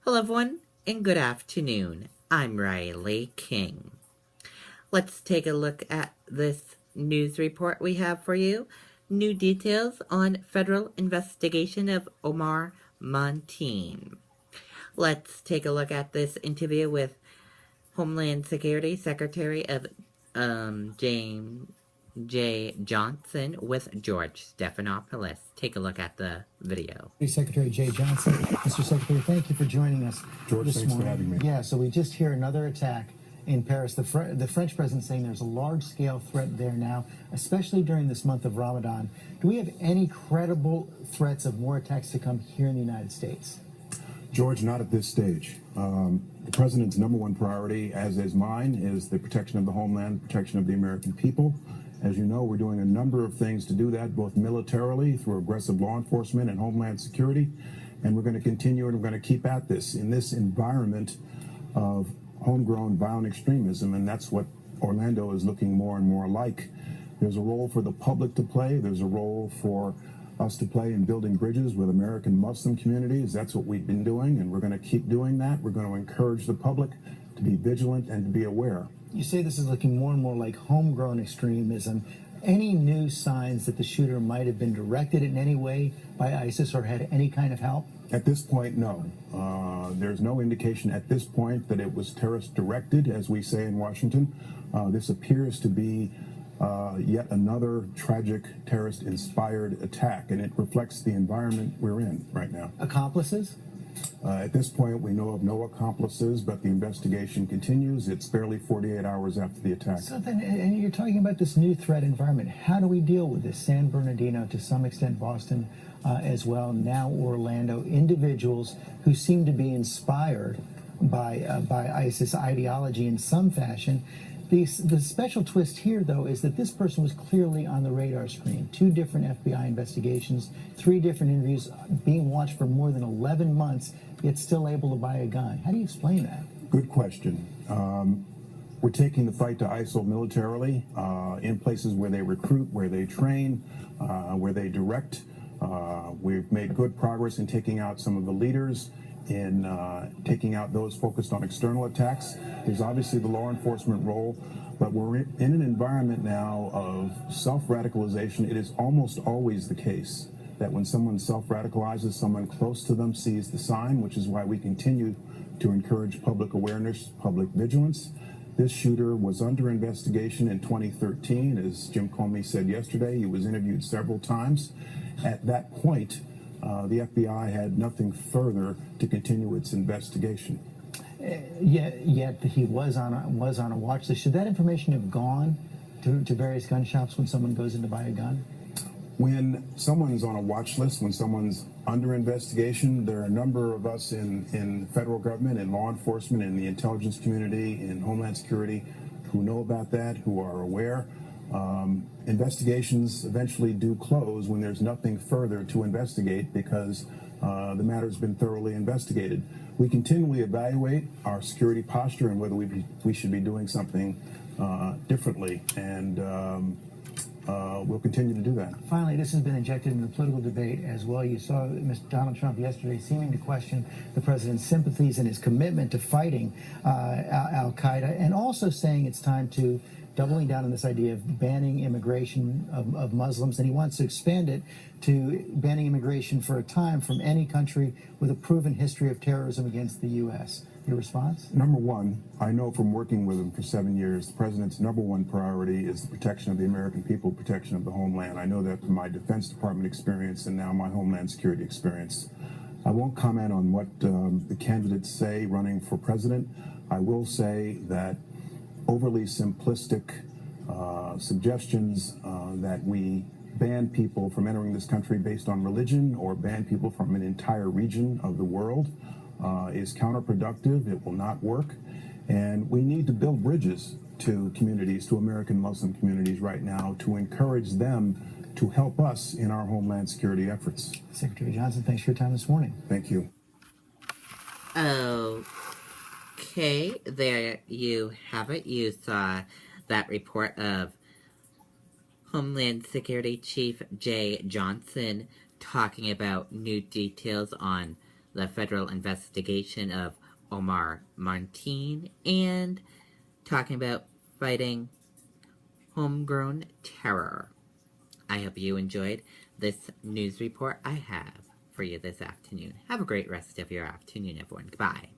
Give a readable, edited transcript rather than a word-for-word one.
Hello, everyone, and good afternoon. I'm Riley King. Let's take a look at this news report we have for you. New details on federal investigation of Omar Mateen. Let's take a look at this interview with Homeland Security Secretary of James J. Johnson with George Stephanopoulos. Take a look at the video. Secretary Jay Johnson. Mr. Secretary, thank you for joining us George, this thanks morning. for having me. Yeah, so we just hear another attack in Paris. The French president saying there's a large-scale threat there now, especially during this month of Ramadan. Do we have any credible threats of more attacks to come here in the United States? George, not at this stage. The president's number one priority, as is mine, is the protection of the homeland, protection of the American people. As you know, we're doing a number of things to do that, both militarily through aggressive law enforcement and homeland security. And we're going to continue and we're going to keep at this in this environment of homegrown violent extremism. And that's what Orlando is looking more and more like. There's a role for the public to play. There's a role for us to play in building bridges with American Muslim communities. That's what we've been doing, and we're going to keep doing that. We're going to encourage the public to be vigilant and to be aware. You say this is looking more and more like homegrown extremism. Any new signs that the shooter might have been directed in any way by ISIS or had any kind of help? At this point, no. There's no indication at this point that it was terrorist directed, as we say in Washington. This appears to be yet another tragic terrorist-inspired attack, and it reflects the environment we're in right now. Accomplices? At this point, we know of no accomplices, but the investigation continues. It's barely 48 hours after the attack. So then, and you're talking about this new threat environment. How do we deal with this? San Bernardino, to some extent Boston as well, now Orlando, individuals who seem to be inspired by ISIS ideology in some fashion. The special twist here, though, is that this person was clearly on the radar screen. 2 different FBI investigations, 3 different interviews, being watched for more than 11 months, yet still able to buy a gun. How do you explain that? Good question. We're taking the fight to ISIL militarily in places where they recruit, where they train, where they direct. We've made good progress in taking out some of the leaders, in taking out those focused on external attacks. There's obviously the law enforcement role, but we're in an environment now of self-radicalization. It is almost always the case that when someone self-radicalizes, someone close to them sees the sign, which is why we continue to encourage public awareness, public vigilance. This shooter was under investigation in 2013. As Jim Comey said yesterday, he was interviewed several times. At that point, the FBI had nothing further to continue its investigation. Yet he was on a watch list. Should that information have gone to various gun shops when someone goes in to buy a gun? When someone's on a watch list, when someone's under investigation, there are a number of us in federal government, in law enforcement, in the intelligence community, in Homeland Security, who know about that, who are aware. Investigations eventually do close when there's nothing further to investigate because the matter's been thoroughly investigated. We continually evaluate our security posture and whether we should be doing something differently, and we'll continue to do that. Finally, this has been injected into the political debate as well. You saw Mr. Donald Trump yesterday seeming to question the president's sympathies and his commitment to fighting al-Qaeda, and also saying it's time to doubling down on this idea of banning immigration of Muslims, and he wants to expand it to banning immigration for a time from any country with a proven history of terrorism against the U.S. Your response? Number one, I know from working with him for 7 years, the president's number one priority is the protection of the American people, protection of the homeland. I know that from my Defense Department experience and now my Homeland Security experience. I won't comment on what the candidates say running for president. I will say that overly simplistic suggestions that we ban people from entering this country based on religion or ban people from an entire region of the world is counterproductive. It will not work. And we need to build bridges to communities, to American Muslim communities right now, to encourage them to help us in our Homeland Security efforts. Secretary Johnson, thanks for your time this morning. Thank you. Okay, there you have it. You saw that report of Homeland Security Chief Jay Johnson talking about new details on the federal investigation of Omar Mateen, and talking about fighting homegrown terror. I hope you enjoyed this news report I have for you this afternoon. Have a great rest of your afternoon, everyone. Goodbye.